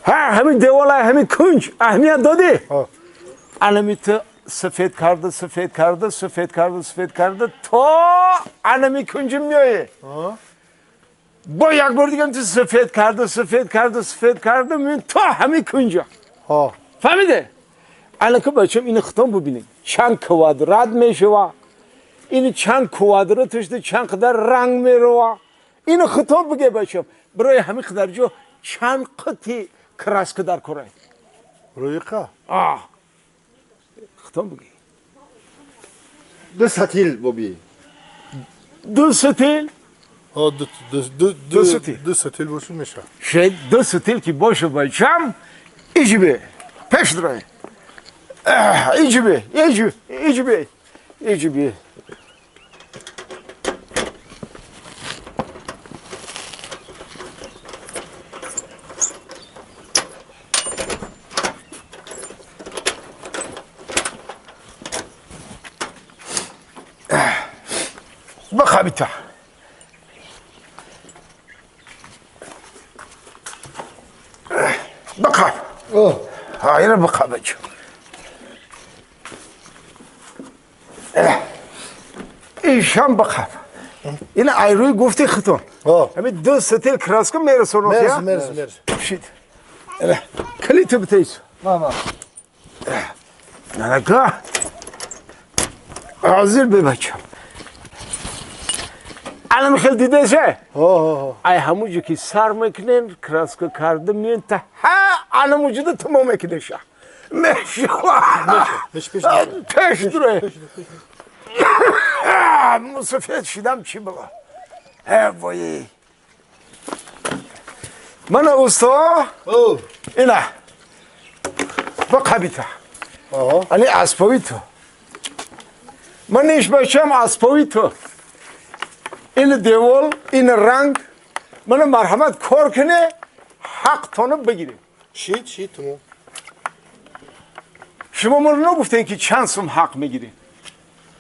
ها همین دیوال همین کنج اهمیت دادی علمی تو سفید کرده تا علمی کنج میایه با یک بار دیگه تو سفید کرده میون تا همین کنجا فهمیده؟ الان که بچم این ختم ببینید چند کوادرات میشه این چند کوادراتش ده چند قدر رنگ میره اینو ختم بگه بچم برای همین قدر جو چند قطعی کراسک در کره روی که ختم بگی دو ستیل بابی دو ستیل دو ستیل باشه میشه شاید دو ستیل که باشه بچم ایجی به پیش درای ایجی به بخابیتا بخاب اینو بخاب بچم ایشان بخاب این ایروی گفتی ختم همین دو ستیل کراسکو میرسونم مرز شید کلیتو بتیسو ماما نگاه حاضر ببچم الان خیلی دیده شه ای همونجا که سر میکنین کراسکو کرده میین تا الان موجوده تمام میکنه شه میشه پیش دره مسافیت شیدم چی بگم وای من اوستا اینه با قبیتا یعنی اسپاوی تو من نیش باشم اسپاوی تو این دیوال این رنگ من مرحمت کار کنه حق تانو بگیریم چی تو شما من نگفتین که چند سوم حق میگیرین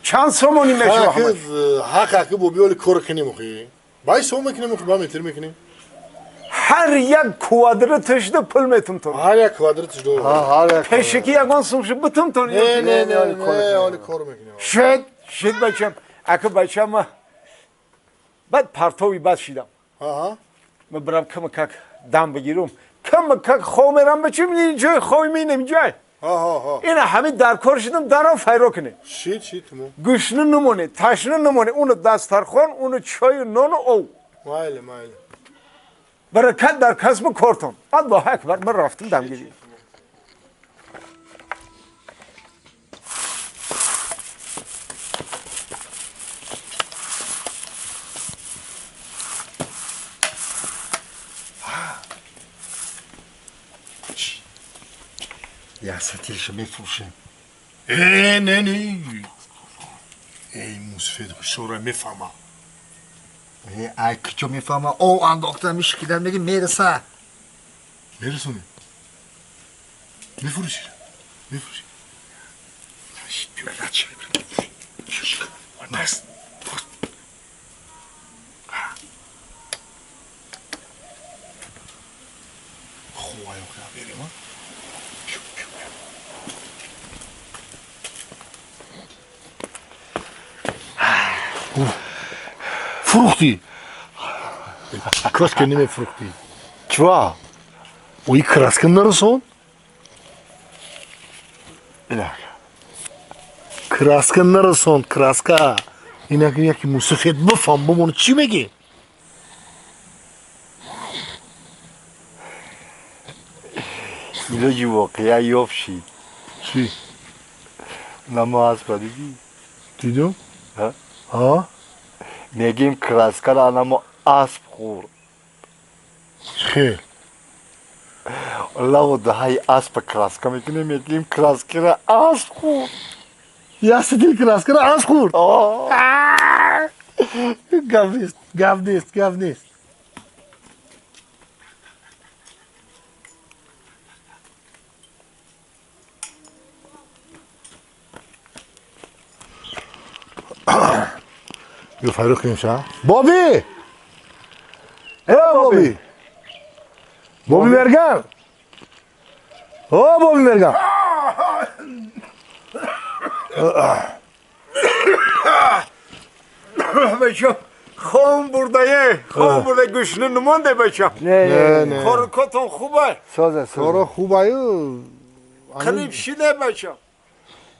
چند سومونی میشه حق که بابی ولی کار کنیم مخی بای سوم میکنیم مخی با متر میکنیم هر یک کوادراتش ده پل میتون تو هر یک کوادراتش دو پیشکی یکان سومش بتون تو نه ولی کار میکنیم شد بچم اگه بچم بعد پرتوی بد شیدم من برم کمکک دم بگیرم کمکک خو میرم بچم اینجا خوی می نمیجای این همین در کار شدم درم فیرو کنه چی تو گشنه نمونه تشنه نمونه اونو دسترخوان اونو چای نان او مایل برکت در کسب کارتون الله اکبر من رفتم دم گیری یا ستیلشو میفروشیم نه ای موسفید شورا میفهمه ای کجا میفهمه او انداختم میشکیدن میگه میرسونی میفروشی بیبرد چه دست خواه یا بریم فروختی کاش که نمی فروختی چرا؟ اوی کراسکن نرسون؟ کراسکن نرسون کراسکا این اگه یکی موسیقیت بفهم بمونه چی میگی؟ اینا جو واقعا یاف شید چی؟ نما هست دیدی؟ دیدم؟ ها؟ میگیم کراسکر انما اسب خورد خیلی الله و دهی اسب کراسکر میکنه میگیم کراسکر اسب خورد یا ستیل کراسکر اسب خورد گف نیست یو فروخ کنیم بابی ای بابی برگرد او بابی مرگم بچم خون برده گوشنه نمانده بچم نه نه کارکاتون خوبه سازه کارا خوب ایو قریب شده بچم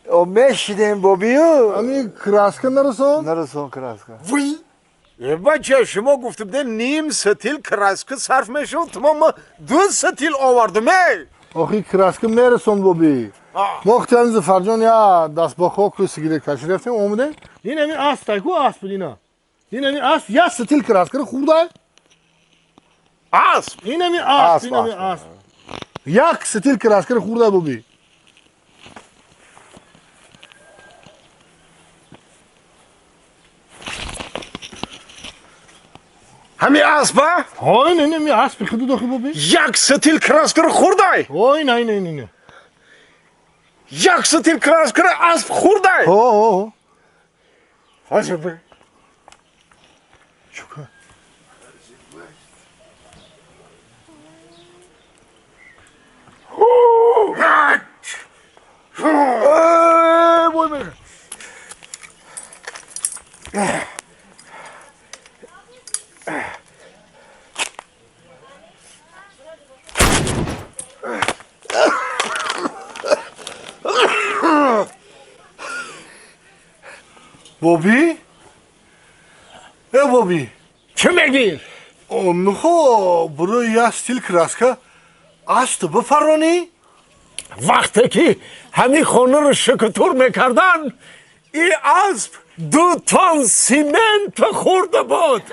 او میشیدیم بابیو امی کراسکا نرسون نرسون کراسکا وی بچه شما گفته بوده نیم ستیل کراسکه صرف میشه تمام ما 2 ستیل آوردم آخی کراسکم نرسون بابی ما اختیان زفرجان یا دست با خوک سگیره کشی رفتیم اومده این امی اسب تایکو اسب دینا این امی اسب یا ستیل کراسکا رو خورده اسب این امی اسب این امی اسب یک ستیل کراسکا رو خورده بابی همین اسبه های نه امی اسب خودو داخل بابی یک ستیل کراسکه رو خورده های نه نه نه یک ستیل کراسکه رو اسب خورده ها عجبه شکر وای میگه بابی بابی چه میگی؟ نخو برو یا ستیل کراسکا اسب بفرانی وقتی که همین خانه رو شکتور میکردن این اسب 2 تن سیمنت خورده بود